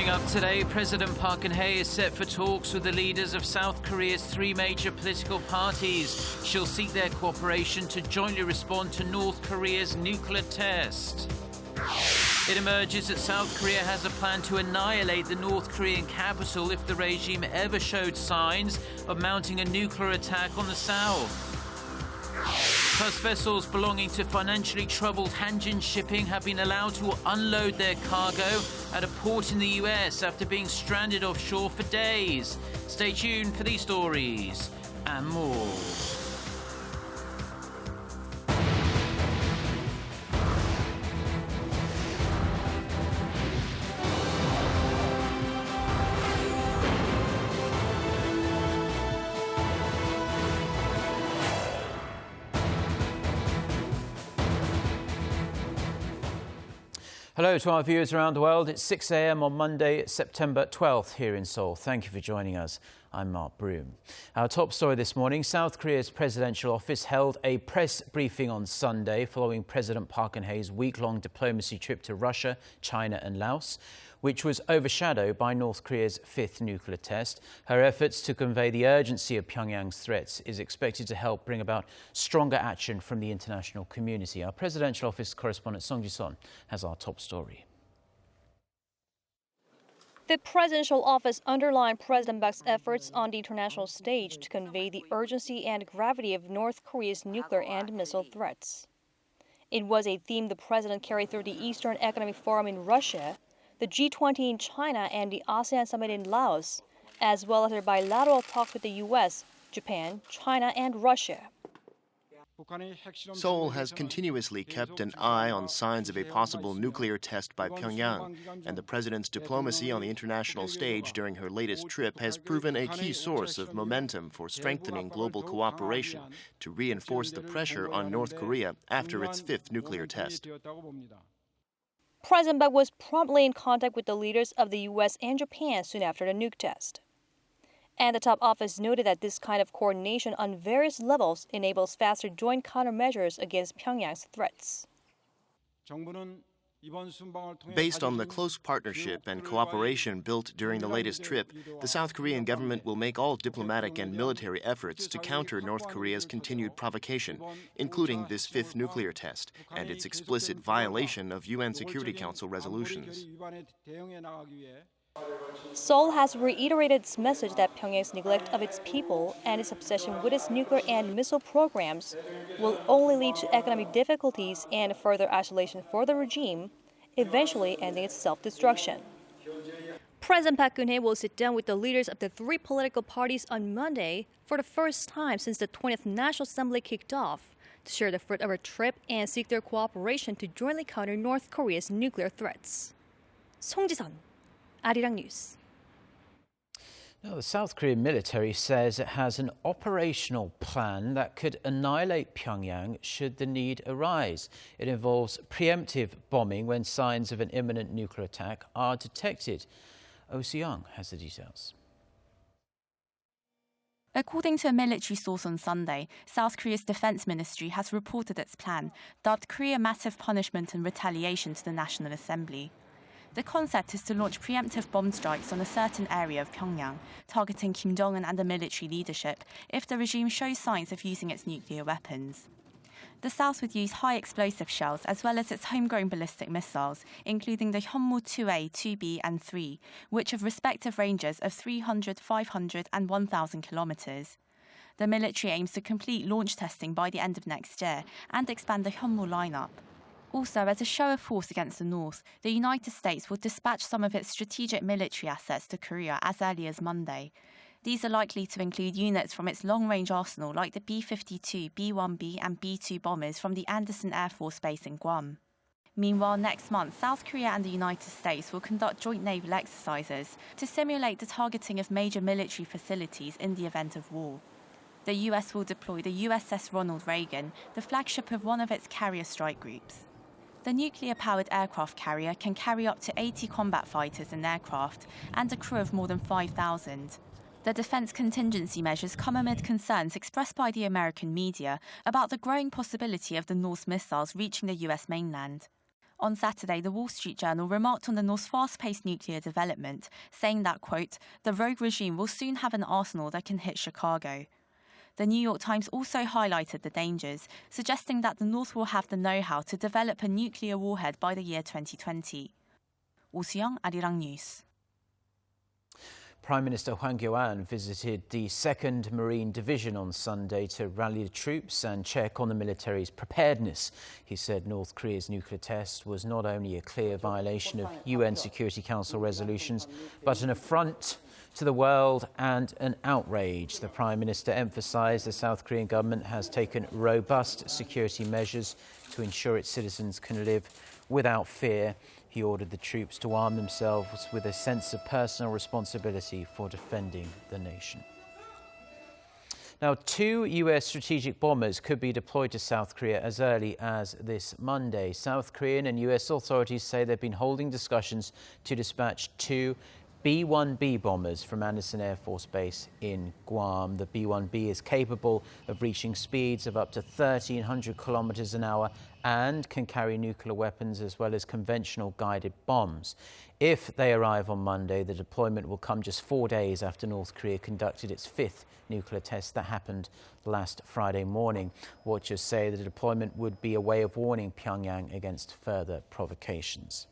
Coming up today, President Park Geun-hye is set for talks with the leaders of South Korea's three major political parties. She'll seek their cooperation to jointly respond to North Korea's nuclear test. It emerges that South Korea has a plan to annihilate the North Korean capital if the regime ever showed signs of mounting a nuclear attack on the south. Plus, vessels belonging to financially troubled Hanjin shipping have been allowed to unload their cargo at a port in the US after being stranded offshore for days. Stay tuned for these stories and more. Hello to our viewers around the world. It's 6 a.m. on Monday, September 12th here in Seoul. Thank you for joining us. I'm Mark Broom. Our top story this morning, South Korea's presidential office held a press briefing on Sunday following President Park Geun-hye's week-long diplomacy trip to Russia, China and Laos, which was overshadowed by North Korea's fifth nuclear test. Her efforts to convey the urgency of Pyongyang's threats is expected to help bring about stronger action from the international community. Our presidential office correspondent Song Ji-son has our top story. The presidential office underlined President Park's efforts on the international stage to convey the urgency and gravity of North Korea's nuclear and missile threats. It was a theme the president carried through the Eastern Economic Forum in Russia, the G20 in China and the ASEAN summit in Laos, as well as their bilateral talks with the U.S., Japan, China and Russia. Seoul has continuously kept an eye on signs of a possible nuclear test by Pyongyang, and the president's diplomacy on the international stage during her latest trip has proven a key source of momentum for strengthening global cooperation to reinforce the pressure on North Korea after its fifth nuclear test. President Park was promptly in contact with the leaders of the U.S. and Japan soon after the nuke test. And the top office noted that this kind of coordination on various levels enables faster joint countermeasures against Pyongyang's threats. Based on the close partnership and cooperation built during the latest trip, the South Korean government will make all diplomatic and military efforts to counter North Korea's continued provocation, including this fifth nuclear test and its explicit violation of UN Security Council resolutions. Seoul has reiterated its message that Pyongyang's neglect of its people and its obsession with its nuclear and missile programs will only lead to economic difficulties and further isolation for the regime, eventually ending its self-destruction. President Park Geun-hye will sit down with the leaders of the three political parties on Monday for the first time since the 20th National Assembly kicked off to share the fruit of her trip and seek their cooperation to jointly counter North Korea's nuclear threats. Song Ji-son, Arirang News. Now, the South Korean military says it has an operational plan that could annihilate Pyongyang should the need arise. It involves preemptive bombing when signs of an imminent nuclear attack are detected. Oh Si-young has the details. According to a military source on Sunday, South Korea's defense ministry has reported its plan, dubbed Korea Massive Punishment and Retaliation, to the National Assembly. The concept is to launch preemptive bomb strikes on a certain area of Pyongyang, targeting Kim Jong-un and the military leadership if the regime shows signs of using its nuclear weapons. The South would use high explosive shells as well as its homegrown ballistic missiles, including the Hyunmoo 2A, 2B and 3, which have respective ranges of 300, 500 and 1,000 kilometers. The military aims to complete launch testing by the end of next year and expand the Hyunmoo lineup. Also, as a show of force against the North, the United States will dispatch some of its strategic military assets to Korea as early as Monday. These are likely to include units from its long-range arsenal like the B-52, B-1B and B-2 bombers from the Andersen Air Force Base in Guam. Meanwhile, next month, South Korea and the United States will conduct joint naval exercises to simulate the targeting of major military facilities in the event of war. The US will deploy the USS Ronald Reagan, the flagship of one of its carrier strike groups. The nuclear-powered aircraft carrier can carry up to 80 combat fighters and aircraft and a crew of more than 5,000. The defense contingency measures come amid concerns expressed by the American media about the growing possibility of the North's missiles reaching the US mainland. On Saturday, the Wall Street Journal remarked on the North's fast-paced nuclear development, saying that, quote, the rogue regime will soon have an arsenal that can hit Chicago. The New York Times also highlighted the dangers, suggesting that the North will have the know-how to develop a nuclear warhead by the year 2020. Seoul, Arirang News. Prime Minister Hwang Kyo-ahn visited the 2nd Marine Division on Sunday to rally the troops and check on the military's preparedness. He said North Korea's nuclear test was not only a clear violation of UN Security Council resolutions, but an affront to the world and an outrage. The Prime Minister emphasised the South Korean government has taken robust security measures to ensure its citizens can live without fear. He ordered the troops to arm themselves with a sense of personal responsibility for defending the nation. Now, 2 US strategic bombers could be deployed to South Korea as early as this Monday. South Korean and US authorities say they've been holding discussions to dispatch 2 B-1B bombers from Andersen Air Force Base in Guam. The B-1B is capable of reaching speeds of up to 1,300 kilometers an hour and can carry nuclear weapons as well as conventional guided bombs. If they arrive on Monday, the deployment will come just 4 days after North Korea conducted its 5th nuclear test that happened last Friday morning. Watchers say the deployment would be a way of warning Pyongyang against further provocations.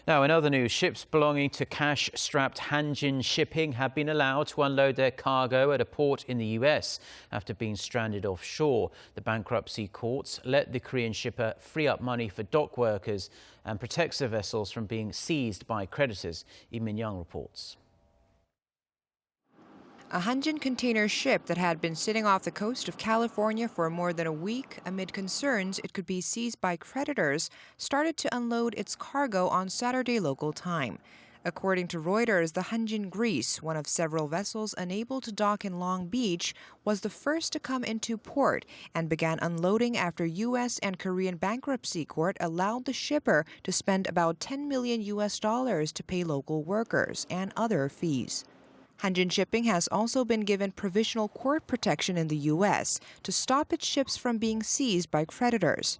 Now, in other news, ships belonging to cash-strapped Hanjin shipping have been allowed to unload their cargo at a port in the US after being stranded offshore. The bankruptcy courts let the Korean shipper free up money for dock workers and protects the vessels from being seized by creditors. Lee Min-young reports. A Hanjin container ship that had been sitting off the coast of California for more than a week amid concerns it could be seized by creditors started to unload its cargo on Saturday local time. According to Reuters, the Hanjin Greece, one of several vessels unable to dock in Long Beach, was the first to come into port and began unloading after U.S. and Korean bankruptcy court allowed the shipper to spend about $10 million to pay local workers and other fees. Hanjin Shipping has also been given provisional court protection in the U.S. to stop its ships from being seized by creditors.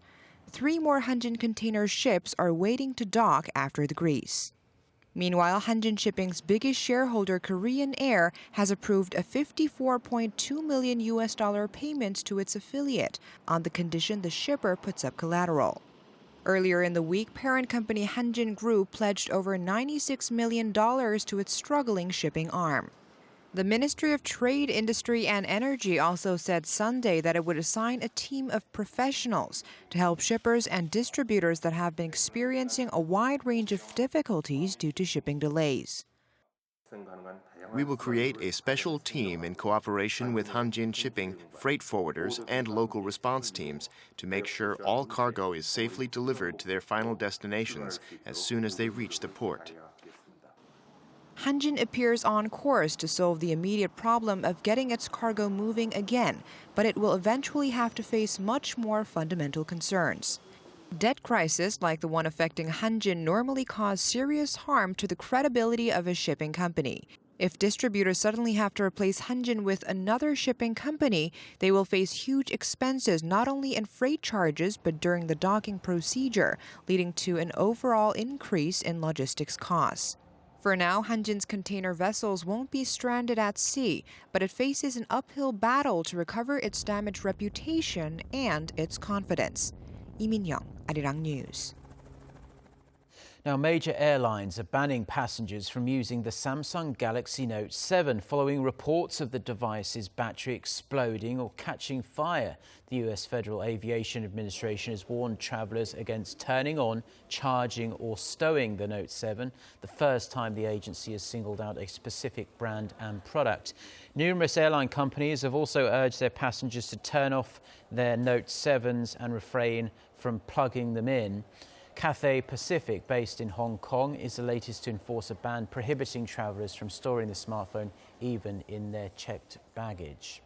3 more Hanjin container ships are waiting to dock after the Greece. Meanwhile, Hanjin Shipping's biggest shareholder, Korean Air, has approved a $54.2 million payment to its affiliate on the condition the shipper puts up collateral. Earlier in the week, parent company Hanjin Group pledged over $96 million to its struggling shipping arm. The Ministry of Trade, Industry and Energy also said Sunday that it would assign a team of professionals to help shippers and distributors that have been experiencing a wide range of difficulties due to shipping delays. We will create a special team in cooperation with Hanjin Shipping, freight forwarders, and local response teams to make sure all cargo is safely delivered to their final destinations as soon as they reach the port. Hanjin appears on course to solve the immediate problem of getting its cargo moving again, but it will eventually have to face much more fundamental concerns. Debt crises like the one affecting Hanjin normally cause serious harm to the credibility of a shipping company. If distributors suddenly have to replace Hanjin with another shipping company, they will face huge expenses not only in freight charges but during the docking procedure, leading to an overall increase in logistics costs. For now, Hanjin's container vessels won't be stranded at sea, but it faces an uphill battle to recover its damaged reputation and its confidence. Lee Min-young, Arirang News. Now, major airlines are banning passengers from using the Samsung Galaxy Note 7 following reports of the device's battery exploding or catching fire. The US Federal Aviation Administration has warned travelers against turning on, charging or stowing the Note 7, the first time the agency has singled out a specific brand and product. Numerous airline companies have also urged their passengers to turn off their Note 7s and refrain from plugging them in. Cathay Pacific, based in Hong Kong, is the latest to enforce a ban prohibiting travellers from storing the smartphone even in their checked baggage.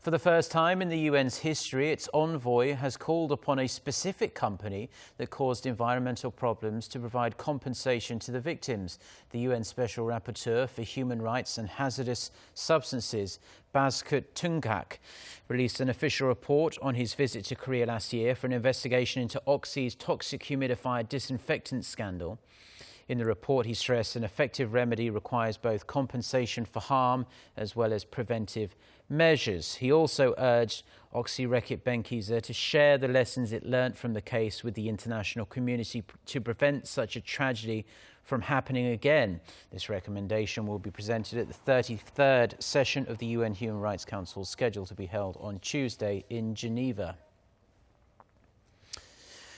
For the first time in the UN's history, its envoy has called upon a specific company that caused environmental problems to provide compensation to the victims. The UN Special Rapporteur for Human Rights and Hazardous Substances, Bazkut Tungak, released an official report on his visit to Korea last year for an investigation into Oxy's toxic humidifier disinfectant scandal. In the report, he stressed an effective remedy requires both compensation for harm as well as preventive measures. He also urged Oxy Rekit Benkiza to share the lessons it learnt from the case with the international community to prevent such a tragedy from happening again. This recommendation will be presented at the 33rd session of the UN Human Rights Council, scheduled to be held on Tuesday in Geneva.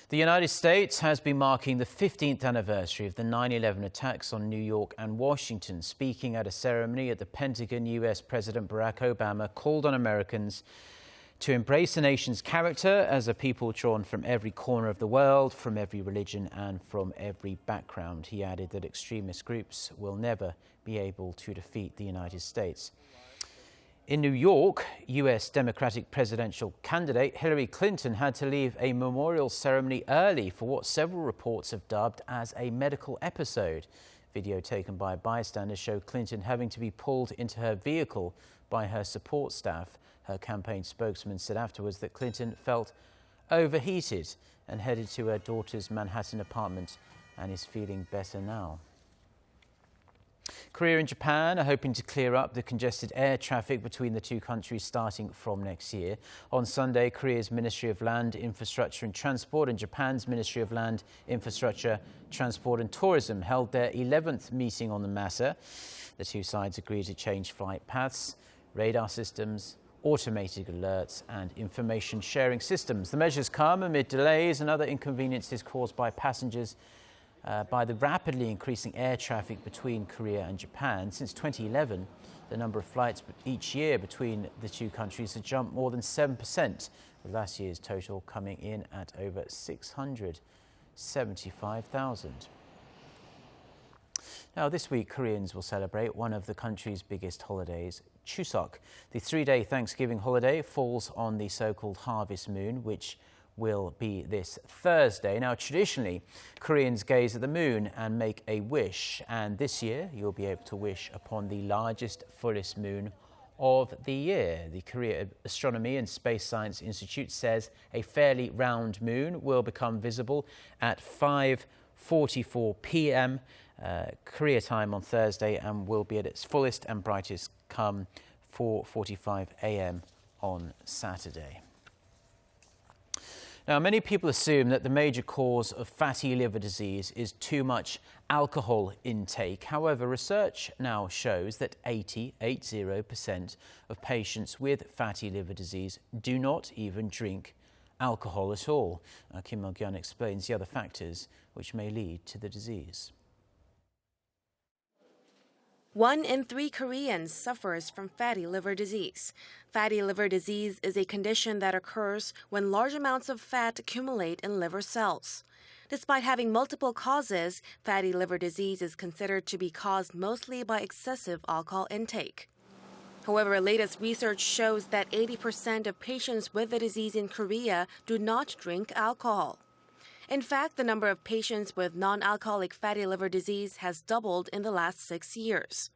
The United States has been marking the 15th anniversary of the 9/11 attacks on New York and Washington. Speaking at a ceremony at the Pentagon, US President Barack Obama called on Americans to embrace the nation's character as a people drawn from every corner of the world, from every religion and from every background. He added that extremist groups will never be able to defeat the United States. In New York, US Democratic presidential candidate Hillary Clinton had to leave a memorial ceremony early for what several reports have dubbed as a medical episode. Video taken by bystanders showed Clinton having to be pulled into her vehicle by her support staff. Her campaign spokesman said afterwards that Clinton felt overheated and headed to her daughter's Manhattan apartment and is feeling better now. Korea and Japan are hoping to clear up the congested air traffic between the two countries starting from next year. On Sunday, Korea's Ministry of Land, Infrastructure and Transport and Japan's Ministry of Land, Infrastructure, Transport and Tourism held their 11th meeting on the matter. The two sides agreed to change flight paths, radar systems, automated alerts and information sharing systems. The measures come amid delays and other inconveniences caused by passengers by the rapidly increasing air traffic between Korea and Japan. Since 2011, the number of flights each year between the two countries has jumped more than 7%, with last year's total coming in at over 675,000. Now, this week, Koreans will celebrate one of the country's biggest holidays, Chuseok. The three-day Thanksgiving holiday falls on the so-called harvest moon, which will be this Thursday. Now, traditionally, Koreans gaze at the moon and make a wish, and this year you'll be able to wish upon the largest, fullest moon of the year. The Korea Astronomy and Space Science Institute says a fairly round moon will become visible at 5:44 p.m. Korea time on Thursday and will be at its fullest and brightest come 4:45 a.m. on Saturday. Now, many people assume that the major cause of fatty liver disease is too much alcohol intake. However, research now shows that 80% of patients with fatty liver disease do not even drink alcohol at all. Kim Mok-yeon explains the other factors which may lead to the disease. 1 in 3 Koreans suffers from fatty liver disease. Fatty liver disease is a condition that occurs when large amounts of fat accumulate in liver cells. Despite having multiple causes, fatty liver disease is considered to be caused mostly by excessive alcohol intake. However, latest research shows that 80% of patients with the disease in Korea do not drink alcohol. In fact, the number of patients with non-alcoholic fatty liver disease has doubled in the last 6 years.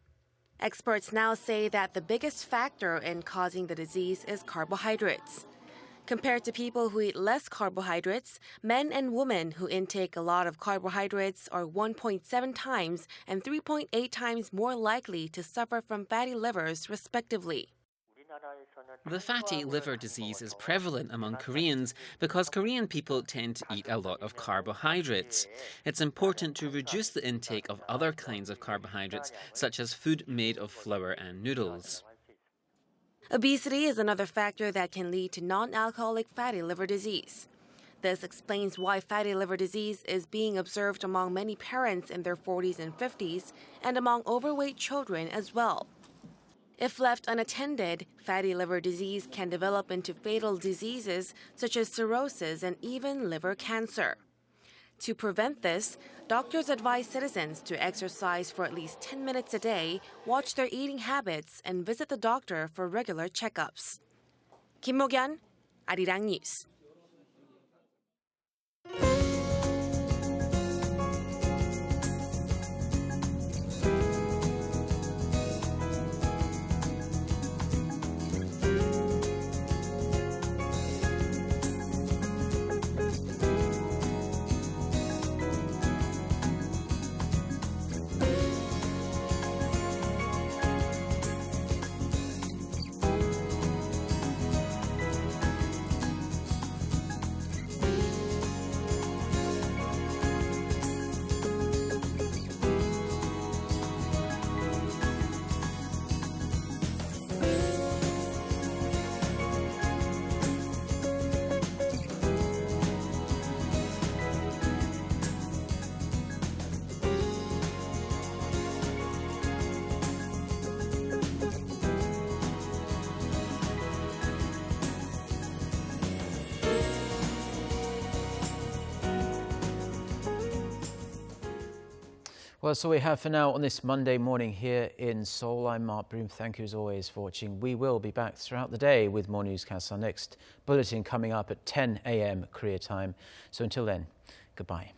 Experts now say that the biggest factor in causing the disease is carbohydrates. Compared to people who eat less carbohydrates, men and women who intake a lot of carbohydrates are 1.7 times and 3.8 times more likely to suffer from fatty livers, respectively. The fatty liver disease is prevalent among Koreans because Korean people tend to eat a lot of carbohydrates. It's important to reduce the intake of other kinds of carbohydrates, such as food made of flour and noodles. Obesity is another factor that can lead to non-alcoholic fatty liver disease. This explains why fatty liver disease is being observed among many parents in their 40s and 50s and among overweight children as well. If left unattended, fatty liver disease can develop into fatal diseases such as cirrhosis and even liver cancer. To prevent this, doctors advise citizens to exercise for at least 10 minutes a day, watch their eating habits, and visit the doctor for regular checkups. Kim Mo-gyun, Arirang News. Well, that's all we have for now on this Monday morning here in Seoul. I'm Mark Broom. Thank you as always for watching. We will be back throughout the day with more newscasts. Our next bulletin coming up at 10 a.m. Korea time. So until then, goodbye.